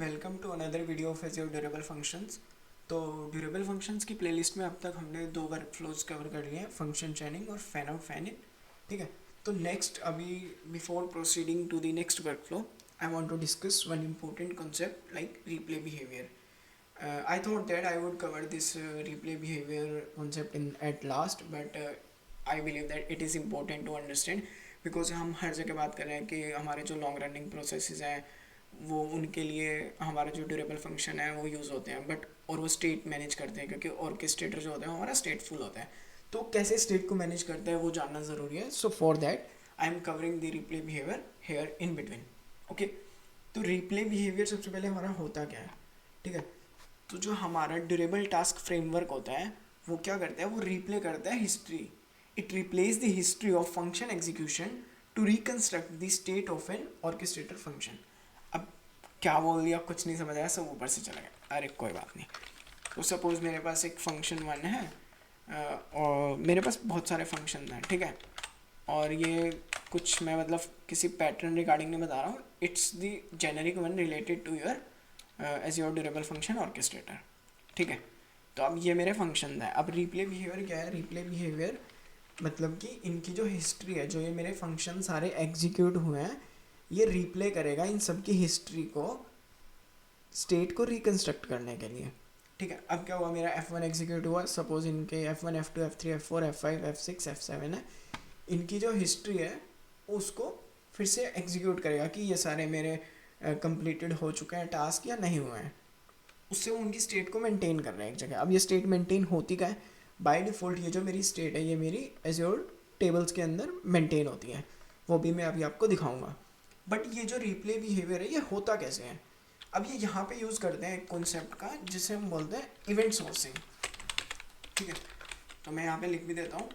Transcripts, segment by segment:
Welcome to another video of Azure durable functions. तो durable functions की playlist में अब तक हमने दो वर्क फ्लोज कवर कर लिए हैं, फंक्शन चैनिंग और फैन आउट फैन इन। ठीक है, तो नेक्स्ट अभी before proceeding to the next workflow I want to discuss one important concept like replay behavior. I thought that I would cover this replay behavior concept in at last, but I believe that it is important to understand because हम हर जगह बात कर रहे हैं कि हमारे जो long running processes हैं वो उनके लिए हमारा जो ड्यूरेबल फंक्शन है वो यूज़ होते हैं, बट और वो स्टेट मैनेज करते हैं क्योंकि ऑर्केस्ट्रेटर जो होता है हमारा स्टेटफुल होता है। तो कैसे स्टेट को मैनेज करता है वो जानना ज़रूरी है। So for that I am covering the replay behaviour here in between. Okay, तो रिप्ले बिहेवियर सबसे पहले हमारा होता क्या है। ठीक है, तो जो हमारा ड्यूरेबल टास्क फ्रेमवर्क होता है वो क्या करता है, वो रिप्ले करता है history. It replays the history of function execution to reconstruct the state of an orchestrator function. अब क्या बोल दिया, कुछ नहीं समझ आया, सब ऊपर से चला गया। अरे कोई बात नहीं। तो सपोज़ मेरे पास एक फंक्शन वन है और मेरे पास बहुत सारे फंक्शन हैं। ठीक है, और ये कुछ मैं मतलब किसी पैटर्न रिगार्डिंग नहीं बता रहा हूँ, it's the generic one related to your Azure durable function orchestrator. ठीक है, तो अब ये मेरे फंक्शन है। अब रिप्ले बिहेवियर क्या है, रिप्ले बिहेवियर मतलब कि इनकी जो हिस्ट्री है, जो ये मेरे फंक्शन सारे एग्जीक्यूट हुए हैं, ये रिप्ले करेगा इन सब की हिस्ट्री को स्टेट को रिकंस्ट्रक्ट करने के लिए। ठीक है, अब क्या हुआ, मेरा F1 एग्जीक्यूट हुआ। सपोज इनके F1 F2 F3 F4 F5 F6 F7 है, इनकी जो हिस्ट्री है उसको फिर से एग्जीक्यूट करेगा कि ये सारे मेरे कंप्लीटेड हो चुके हैं टास्क या नहीं हुए हैं। उससे वो उनकी स्टेट को मेंटेन कर रहे हैं एक जगह। अब ये स्टेट मेंटेन होती क्या है, बाय डिफ़ॉल्ट ये जो मेरी स्टेट है ये मेरी एज्योर टेबल्स के अंदर मेंटेन होती है, वो भी मैं अभी आपको दिखाऊंगा। बट ये जो रिप्ले बिहेवियर है ये होता कैसे है, अब ये यहाँ पे यूज़ करते हैं एक कॉन्सेप्ट का जिसे हम बोलते हैं इवेंट सोर्सिंग। ठीक है, तो मैं यहाँ पे लिख भी देता हूँ।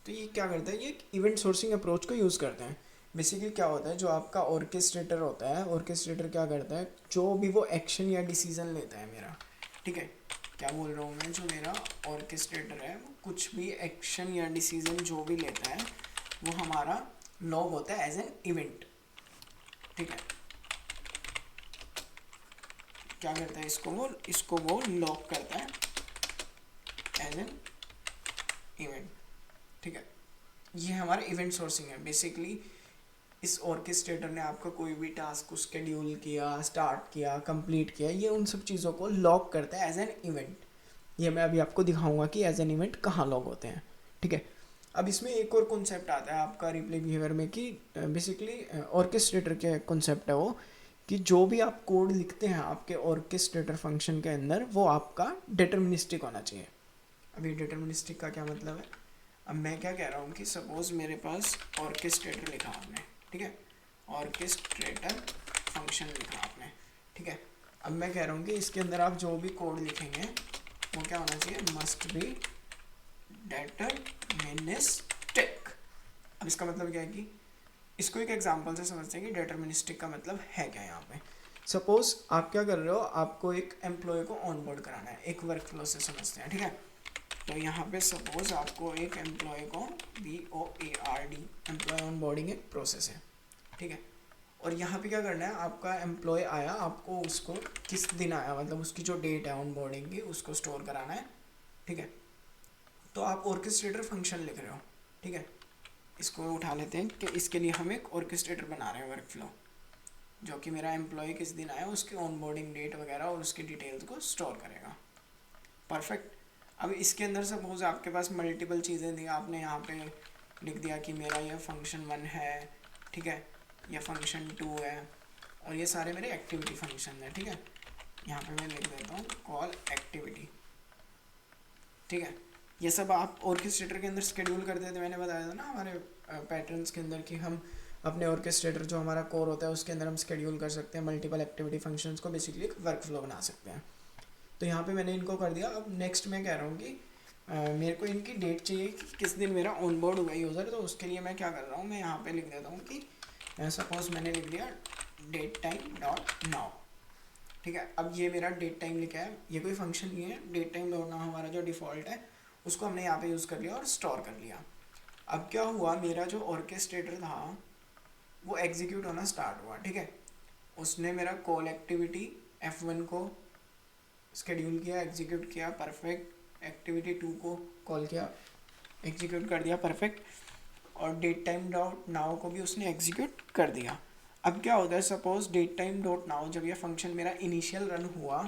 तो ये क्या करता है, ये इवेंट सोर्सिंग अप्रोच को यूज़ करते हैं। बेसिकली क्या होता है, जो आपका ऑर्केस्ट्रेटर होता है, ऑर्केस्ट्रेटर क्या करता है, जो भी वो एक्शन या डिसीजन लेता है मेरा, ठीक है, क्या बोल रहा हूँ मैं, जो मेरा ऑर्केस्ट्रेटर है वो कुछ भी एक्शन या डिसीजन जो भी लेता है वो हमारा लॉग होता है एज एन इवेंट। ठीक है, क्या करता है, इसको वो लॉग करता है एज एन इवेंट। ठीक है, ये हमारा इवेंट सोर्सिंग है। बेसिकली इस ऑर्केस्ट्रेटर ने आपका कोई भी टास्क को शेड्यूल किया, स्टार्ट किया, कंप्लीट किया, ये उन सब चीज़ों को लॉग करता है एज एन इवेंट। ये मैं अभी आपको दिखाऊंगा कि एज एन इवेंट कहाँ लॉग होते हैं। ठीक है, अब इसमें एक और कॉन्सेप्ट आता है आपका रिप्ले बिहेवियर में कि बेसिकली ऑर्केस्ट्रेटर के कॉन्सेप्ट है वो, कि जो भी आप कोड लिखते हैं आपके ऑर्केस्ट्रेटर फंक्शन के अंदर वो आपका डिटर्मिनिस्टिक होना चाहिए। अभी डिटर्मिनिस्टिक का क्या मतलब है, अब मैं क्या कह रहा हूँ कि सपोज़ मेरे पास ऑर्केस्ट्रेटर लिखा आपने, ठीक है, ऑर्केस्ट्रेटर फंक्शन लिखा आपने। ठीक है, अब मैं कह रहा हूँ कि इसके अंदर आप जो भी कोड लिखेंगे वो क्या होना चाहिए, मस्ट बी डिटर्मिनिस्टिक। अब इसका मतलब क्या है कि इसको एक एग्जांपल से समझते हैं कि डिटर्मिनिस्टिक का मतलब है क्या। यहाँ पे सपोज आप क्या कर रहे हो, आपको एक एम्प्लॉय को ऑनबोर्ड कराना है, एक वर्क फ्लो से समझते हैं। ठीक है, तो यहाँ पे सपोज आपको एक एम्प्लॉय को BOARD एम्प्लॉय ऑनबोर्डिंग एक प्रोसेस है। ठीक है, और यहाँ पे क्या करना है, आपका एम्प्लॉय आया, आपको उसको किस दिन आया मतलब उसकी जो डेट है ऑनबोर्डिंग की उसको स्टोर कराना है। ठीक है, तो आप ऑर्केस्ट्रेटर फंक्शन लिख रहे हो। ठीक है, इसको उठा लेते हैं कि इसके लिए हम एक ऑर्केस्ट्रेटर बना रहे हैं वर्क फ्लो, जो कि मेरा एम्प्लॉय किस दिन आया उसकी ऑनबोर्डिंग डेट वगैरह और उसकी डिटेल्स को स्टोर करेगा। परफेक्ट। अब इसके अंदर सपोज आपके पास मल्टीपल चीज़ें थी, आपने यहाँ पे लिख दिया कि मेरा यह फंक्शन 1 है, ठीक है, यह फंक्शन 2 है, और ये सारे मेरे एक्टिविटी फंक्शन है। ठीक है, यहाँ पे मैं लिख देता हूँ कॉल एक्टिविटी। ठीक है, ये सब आप ऑर्केस्ट्रेटर के अंदर शेड्यूल कर देते, मैंने बताया था ना हमारे पैटर्न्स के अंदर कि हम अपने ऑर्केस्ट्रेटर जो हमारा कोर होता है उसके अंदर हम शेड्यूल कर सकते हैं मल्टीपल एक्टिविटी फंक्शंस को, बेसिकली एक वर्क फ्लो बना सकते हैं। तो यहाँ पे मैंने इनको कर दिया। अब नेक्स्ट मैं कह रहा हूँ कि मेरे को इनकी डेट चाहिए कि किस दिन मेरा ऑनबोर्ड हुआ यूज़र, तो उसके लिए मैं क्या कर रहा हूँ, मैं यहाँ पे लिख देता हूँ कि सपोज मैंने लिख दिया डेट टाइम डॉट नाउ। ठीक है, अब ये मेरा डेट टाइम लिखा है, ये कोई फंक्शन नहीं है, डेट टाइम डॉट नाउ हमारा जो डिफ़ॉल्ट है उसको हमने यहाँ पे यूज़ कर लिया और स्टोर कर लिया। अब क्या हुआ, मेरा जो ऑर्केस्ट्रेटर था वो एग्जीक्यूट होना स्टार्ट हुआ, ठीक है। उसने मेरा कॉल एक्टिविटी F1 को स्केड्यूल किया, एग्जीक्यूट किया, परफेक्ट। एक्टिविटी 2 को कॉल किया, एग्जीक्यूट कर दिया, परफेक्ट। और डेट टाइम डॉट नाउ को भी उसने एग्जीक्यूट कर दिया। अब क्या होता है, suppose date time dot now जब ये फंक्शन मेरा इनिशियल रन हुआ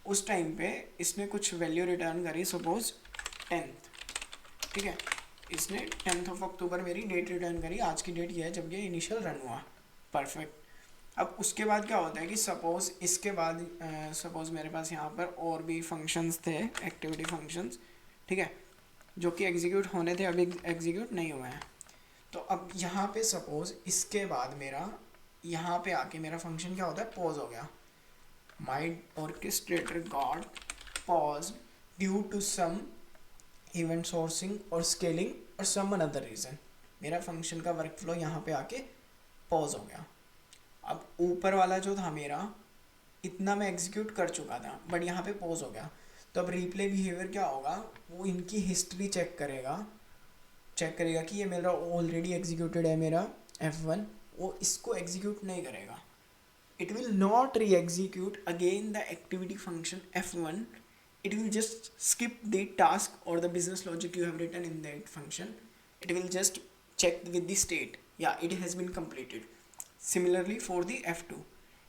उस टाइम पे इसने कुछ वैल्यू रिटर्न करी, सपोज 10th, ठीक है। इसने 10th ऑफ अक्टूबर मेरी डेट रिटर्न करी, आज की डेट ये है जब ये इनिशियल रन हुआ, परफेक्ट। अब उसके बाद क्या होता है कि सपोज़ इसके बाद सपोज़ मेरे पास यहाँ पर और भी फंक्शंस थे, एक्टिविटी फंक्शंस, ठीक है, जो कि एग्जीक्यूट होने थे, अभी एग्जीक्यूट नहीं हुए हैं। तो अब यहाँ पे सपोज़ इसके बाद मेरा यहाँ पे आके मेरा फंक्शन क्या होता है, पॉज हो गया। My orchestrator got pause due to some event sourcing और स्केलिंग और सम अनदर रीज़न। मेरा फंक्शन का वर्क फ्लो यहाँ पे आके पॉज हो गया। अब ऊपर वाला जो था मेरा, इतना मैं एग्जीक्यूट कर चुका था, बट यहाँ पे पॉज हो गया। तो अब रिप्ले बिहेवियर क्या होगा, वो इनकी हिस्ट्री चेक करेगा कि ये मेरा ऑलरेडी एग्जीक्यूटेड है मेरा F1, वो इसको एग्जीक्यूट नहीं करेगा। इट विल नॉट री execute again the activity function F1, it will just skip the task or the business logic you have written in that function. It will just check with the state, yeah, it has been completed. Similarly for the F2,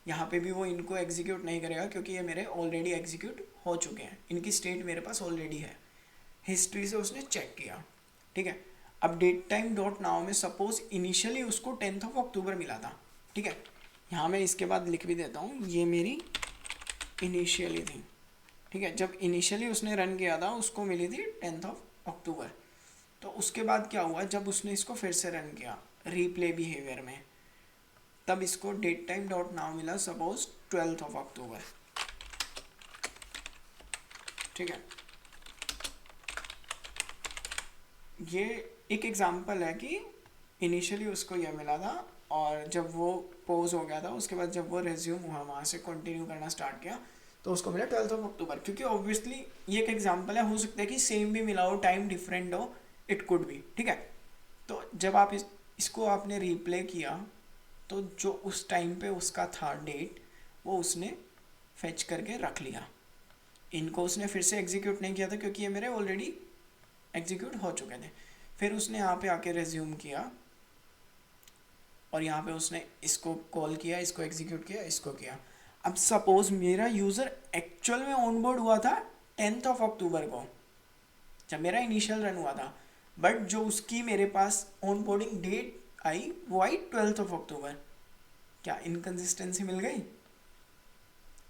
यहाँ पे भी वो इनको execute नहीं करेगा क्योंकि ये मेरे ऑलरेडी एग्जीक्यूट हो चुके हैं, इनकी स्टेट मेरे पास ऑलरेडी है, हिस्ट्री से उसने चेक किया, ठीक है। अब डेट टाइम डॉट नाउ में सपोज इनिशियली उसको 10th ऑफ अक्टूबर मिला था, ठीक है। यहाँ मैं इसके बाद लिख भी देता हूँ, ये मेरी इनिशियली थी, ठीक है। जब इनिशियली उसने रन किया था उसको मिली थी 10th ऑफ अक्टूबर। तो उसके बाद क्या हुआ, जब उसने इसको फिर से रन किया रीप्ले बिहेवियर में, तब इसको डेट टाइम डॉट नाउ मिला सपोज 12th ऑफ अक्टूबर, ठीक है। ये एक एग्जांपल है कि इनिशियली उसको यह मिला था और जब वो पॉज हो गया था उसके बाद जब वो रेज्यूम हुआ वहाँ से कंटिन्यू करना स्टार्ट किया तो उसको मिला 12th ऑफ अक्टूबर। क्योंकि ऑब्वियसली ये एक एग्जांपल है, हो सकता है कि सेम भी मिला हो, टाइम डिफरेंट हो, इट कुड बी, ठीक है। तो जब आप इसको आपने रिप्ले किया तो जो उस टाइम पे उसका था डेट, वो उसने फेच करके रख लिया। इनको उसने फिर से एग्जीक्यूट नहीं किया था क्योंकि ये मेरे ऑलरेडी एग्जीक्यूट हो चुके थे। फिर उसने यहाँ पे आके रेज्यूम किया और यहाँ पे उसने इसको कॉल किया, इसको एग्जीक्यूट किया, इसको किया। अब सपोज मेरा यूज़र एक्चुअल में ऑनबोर्ड हुआ था 10th ऑफ अक्टूबर को जब मेरा इनिशियल रन हुआ था, बट जो उसकी मेरे पास ऑनबोर्डिंग डेट आई वो आई 12th ऑफ अक्टूबर। क्या इनकन्सिस्टेंसी मिल गई,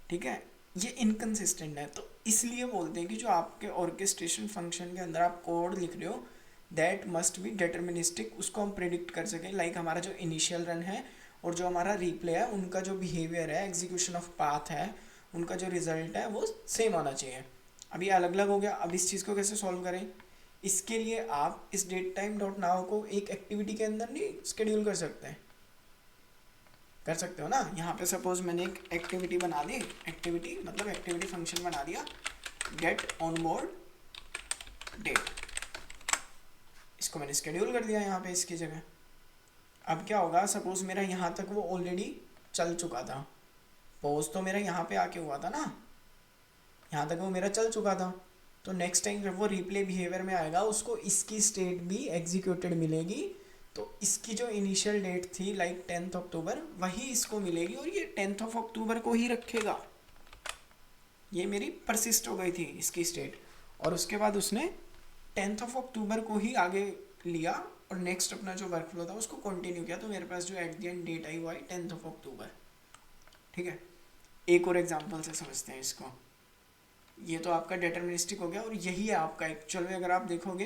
ठीक है। ये इनकन्सिस्टेंट है, तो इसलिए बोलते हैं कि जो आपके ऑर्केस्ट्रेशन फंक्शन के अंदर आप कोड लिख रहे हो दैट मस्ट बी डिटर्मिनिस्टिक, उसको हम प्रेडिक्ट कर सकें। लाइक हमारा जो इनिशियल रन है और जो हमारा रिप्ले है उनका जो बिहेवियर है, एग्जीक्यूशन ऑफ पाथ है, उनका जो रिजल्ट है वो सेम आना चाहिए। अब ये अलग अलग हो गया। अब इस चीज़ को कैसे सॉल्व करें, इसके लिए आप इस डेट टाइम डॉट नाउ को एक एक्टिविटी के अंदर नहीं स्केड्यूल कर सकते हैं, कर सकते हो ना। यहाँ पे सपोज मैंने एक एक्टिविटी बना दी, एक्टिविटी मतलब एक्टिविटी फंक्शन बना दिया, गेट ऑन बोर्ड डेट, इसको मैंने स्केड्यूल कर दिया यहाँ पे इसकी जगह। अब क्या होगा, सपोज मेरा यहाँ तक वो ऑलरेडी चल चुका था, पॉज तो मेरा यहाँ पे आके हुआ था ना, यहाँ तक वो मेरा चल चुका था। तो नेक्स्ट टाइम जब वो रिप्ले बिहेवियर में आएगा उसको इसकी स्टेट भी एग्जीक्यूटेड मिलेगी, तो इसकी जो इनिशियल डेट थी लाइक 10th अक्टूबर वही इसको मिलेगी और ये 10th ऑफ अक्टूबर को ही रखेगा। ये मेरी परसिस्ट हो गई थी इसकी स्टेट, और उसके बाद उसने 10th ऑफ अक्टूबर को ही आगे लिया और नेक्स्ट अपना जो वर्क फ्लो था उसको कंटिन्यू किया। तो मेरे पास जो एट द एंड डेट आई वो आई 10th ऑफ अक्टूबर, ठीक है। एक और एग्जांपल से समझते हैं इसको। ये तो आपका डिटर्मिनिस्टिक हो गया और यही है आपका एक्चुअल में। अगर आप देखोगे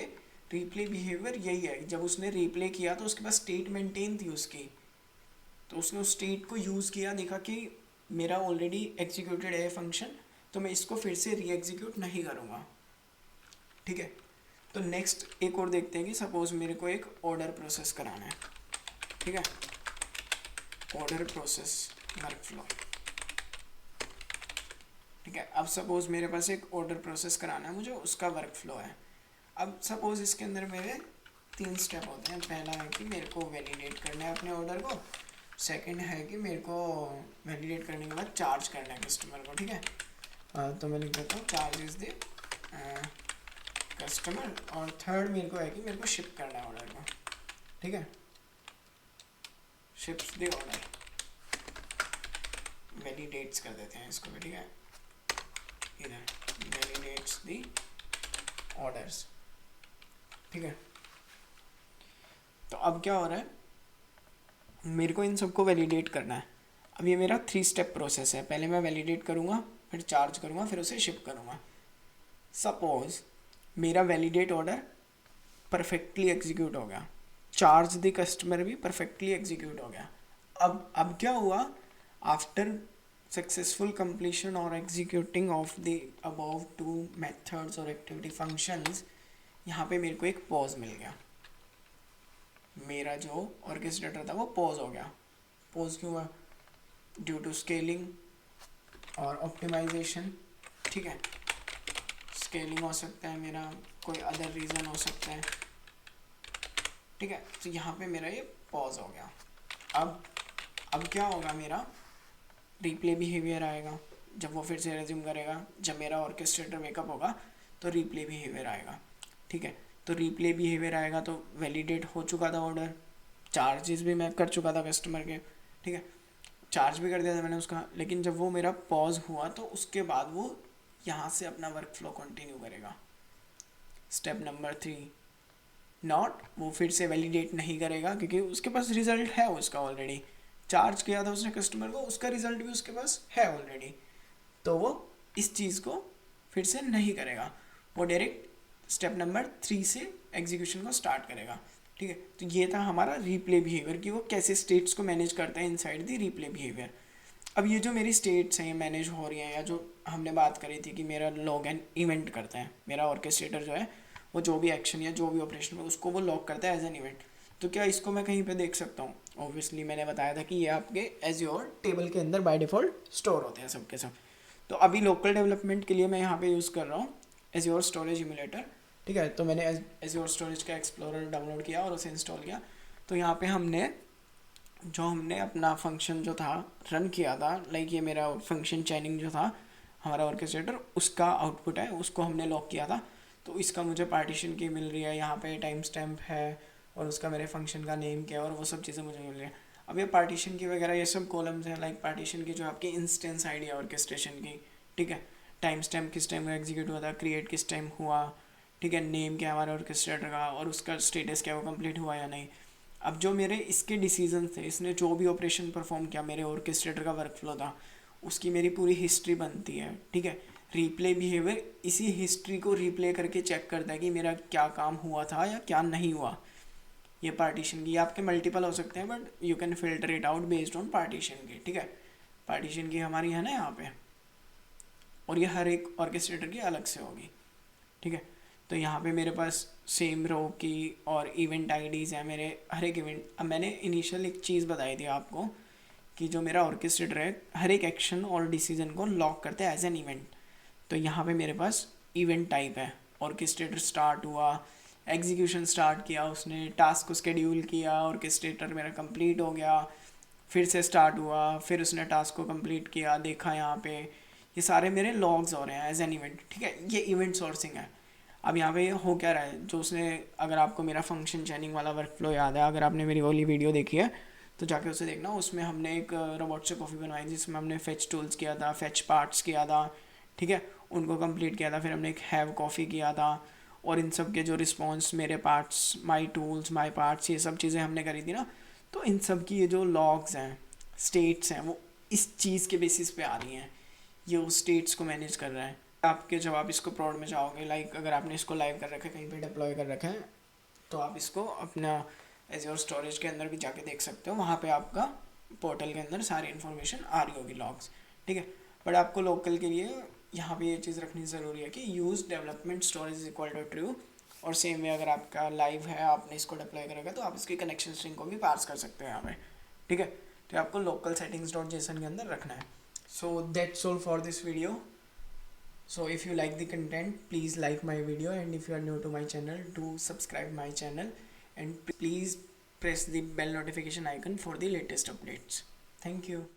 रिप्ले बिहेवियर यही है, जब उसने रिप्ले किया तो उसके पास स्टेट मेंटेन थी उसकी, तो उसने उस स्टेट को यूज़ किया, देखा कि मेरा ऑलरेडी एग्जीक्यूटेड है फंक्शन, तो मैं इसको फिर से री एग्जीक्यूट नहीं करूँगा, ठीक है। तो नेक्स्ट एक और देखते हैं कि सपोज मेरे को एक ऑर्डर प्रोसेस कराना है, ठीक है, ऑर्डर प्रोसेस वर्क फ्लो, ठीक है। अब सपोज मेरे पास एक ऑर्डर प्रोसेस कराना है मुझे, उसका वर्क फ्लो है। अब सपोज इसके अंदर मेरे 3 स्टेप होते हैं। पहला है कि मेरे को वैलिडेट करना है अपने ऑर्डर को, सेकंड है कि मेरे को वैलिडेट करने के बाद चार्ज करना है कस्टमर को, ठीक है। तो मैं लिख देता हूँ चार्ज इज द कस्टमर। और थर्ड मेरे को है कि मेरे को शिप करना है ऑर्डर को, ठीक है। शिप्स द ऑर्डर, वैलिडेट्स कर देते हैं इसको भी, ठीक है। इधर वैलिडेट्स द ऑर्डर्स, ठीक है। तो अब क्या हो रहा है, मेरे को इन सबको वैलिडेट करना है। अब ये मेरा 3 स्टेप प्रोसेस है। पहले मैं वैलिडेट करूँगा, फिर चार्ज करूँगा, फिर उसे शिप करूँगा। सपोज मेरा वैलिडेट ऑर्डर परफेक्टली एग्जीक्यूट हो गया, चार्ज द कस्टमर भी परफेक्टली एग्जीक्यूट हो गया। अब क्या हुआ, आफ्टर सक्सेसफुल कंप्लीशन और executing of the above 2 methods और एक्टिविटी फंक्शंस, यहाँ पे मेरे को एक पॉज मिल गया। मेरा जो ऑर्केस्ट्रेटर था वो पॉज हो गया। पॉज क्यों हुआ? ड्यू टू स्केलिंग और ऑप्टिमाइजेशन, ठीक है। स्केलिंग हो सकता है मेरा, कोई अदर रीज़न हो सकता है, ठीक है। तो यहाँ पे मेरा ये पॉज हो गया। अब क्या होगा, मेरा रिप्ले बिहेवियर आएगा जब वो फिर से रेज्यूम करेगा। जब मेरा ऑर्केस्ट्रेटर वेकअप होगा तो रिप्ले बिहेवियर आएगा, ठीक है। तो रिप्ले बिहेवियर आएगा तो वैलिडेट हो चुका था ऑर्डर, चार्जेस भी मैं कर चुका था कस्टमर के, ठीक है। चार्ज भी कर दिया था मैंने उसका। लेकिन जब वो मेरा पॉज हुआ तो उसके बाद वो यहाँ से अपना वर्क फ्लो कंटिन्यू करेगा। स्टेप नंबर 3, नॉट, वो फिर से वैलिडेट नहीं करेगा क्योंकि उसके पास रिजल्ट है उसका ऑलरेडी। चार्ज किया था उसने कस्टमर को, उसका रिजल्ट भी उसके पास है ऑलरेडी, तो वो इस चीज़ को फिर से नहीं करेगा। वो डायरेक्ट स्टेप नंबर 3 से एग्जीक्यूशन को स्टार्ट करेगा, ठीक है। तो ये था हमारा रिप्ले बिहेवियर कि वो कैसे स्टेट्स को मैनेज करता है इनसाइड द रिप्ले बिहेवियर। अब ये जो मेरी स्टेट्स हैं मैनेज हो रही हैं, या जो हमने बात करी थी कि मेरा लॉग एन इवेंट करता है, मेरा ऑर्केस्ट्रेटर जो है वो जो भी एक्शन या जो भी ऑपरेशन है उसको वो लॉग करता है एज एन इवेंट। तो क्या इसको मैं कहीं पे देख सकता हूँ? ऑब्वियसली मैंने बताया था कि ये आपके एज्योर टेबल के अंदर बाय डिफ़ॉल्ट स्टोर होते हैं सब के सब। तो अभी लोकल डेवलपमेंट के लिए मैं यहाँ पे यूज़ कर रहा हूँ एज्योर स्टोरेज इम्यूलेटर, ठीक है। तो मैंने एज्योर स्टोरेज का एक्सप्लोरर डाउनलोड किया और उसे इंस्टॉल किया। तो यहाँ पे हमने अपना फंक्शन जो था रन किया था, लाइक ये मेरा फंक्शन चैनिंग जो था हमारा ऑर्केस्ट्रेटर, उसका आउटपुट है, उसको हमने लॉक किया था। तो इसका मुझे पार्टीशन की मिल रही है, यहाँ पे टाइम स्टैम्प है और उसका मेरे फंक्शन का नेम क्या है और वो सब चीज़ें मुझे मिल रही है। अब ये पार्टीशन की वगैरह ये सब कॉलम्स हैं, लाइक पार्टीशन की जो आपकी इंस्टेंस आईडी है ऑर्केस्ट्रेशन की, ठीक है। टाइम स्टैम्प किस टाइम एग्जीक्यूट हुआ था, क्रिएट किस टाइम हुआ, ठीक है। नेम क्या है हमारे ऑर्केस्ट्रेटर का और उसका स्टेटस क्या, वो कंप्लीट हुआ या नहीं। अब जो मेरे इसके डिसीजन थे, इसने जो भी ऑपरेशन परफॉर्म किया, मेरे ऑर्केस्ट्रेटर का वर्क फ्लो था, उसकी मेरी पूरी हिस्ट्री बनती है, ठीक है। रिप्ले बिहेवियर इसी हिस्ट्री को रिप्ले करके चेक करता है कि मेरा क्या काम हुआ था या क्या नहीं हुआ। ये पार्टीशन की आपके मल्टीपल हो सकते हैं but you can filter it out based on partition की, ठीक है। पार्टीशन की हमारी है ना यहाँ पे, और ये हर एक ऑर्केस्ट्रेटर की अलग से होगी, ठीक है। तो यहाँ पे मेरे पास सेम रो की और इवेंट आईडीज़ हैं मेरे हर एक इवेंट। अब मैंने इनिशियल एक चीज़ बताई थी आपको कि जो मेरा ऑर्केस्ट्रेटर है हर एक एक्शन और डिसीजन को लॉक करता है एज एन इवेंट। तो यहाँ पे मेरे पास इवेंट टाइप है, ऑर्केस्ट्रेटर स्टार्ट हुआ, एग्जीक्यूशन स्टार्ट किया उसने, टास्क को शेड्यूल किया, ऑर्केस्ट्रेटर मेरा कंप्लीट हो गया, फिर से स्टार्ट हुआ, फिर उसने टास्क को कंप्लीट किया, देखा यहाँ पे ये सारे मेरे लॉग्स हो रहे हैं एज एन इवेंट, ठीक है। ये इवेंट सोर्सिंग है। अब यहाँ पे हो क्या रहा है, जो उसने, अगर आपको मेरा फंक्शन चैनिंग वाला वर्क फ्लो याद है, अगर आपने मेरी वाली वीडियो देखी है तो जाके उसे देखना। उसमें हमने एक रोबोट से कॉफ़ी बनवाई जिसमें हमने फेच टूल्स किया था, फेच पार्ट्स किया था, ठीक है, उनको कंप्लीट किया था। फिर हमने एक हैव कॉफ़ी किया था और इन सब के जो रिस्पॉन्स, मेरे parts, my tools, my parts, ये सब चीज़ें हमने करी थी ना। तो इन सब की ये जो लॉग्स हैं, स्टेट्स हैं, वो इस चीज़ के बेसिस पे आ रही हैं। ये उस स्टेट्स को मैनेज कर रहा है। आपके जब आप इसको प्रोड में जाओगे, लाइक अगर आपने इसको लाइव कर रखा है, कहीं पे डिप्लॉय कर रखा है, तो आप इसको अपना एज्योर स्टोरेज के अंदर भी जाके देख सकते हो। वहाँ पे आपका पोर्टल के अंदर सारी इन्फॉर्मेशन आ रही होगी, लॉग्स, ठीक है। बट आपको लोकल के लिए यहाँ पे ये चीज़ रखनी ज़रूरी है कि use development storage is equal to true. और सेम वे अगर आपका लाइव है, आपने इसको डिप्लॉय करेगा तो आप इसकी कनेक्शन स्ट्रिंग को भी पार्स कर सकते हो यहाँ पे, ठीक है। तो आपको लोकल सेटिंग्स डॉट जेसन के अंदर रखना है। So that's all for this video. So if you like the content, please like my video, and if you are new to my channel, do subscribe my channel, and please press the bell notification icon for the latest updates. Thank you.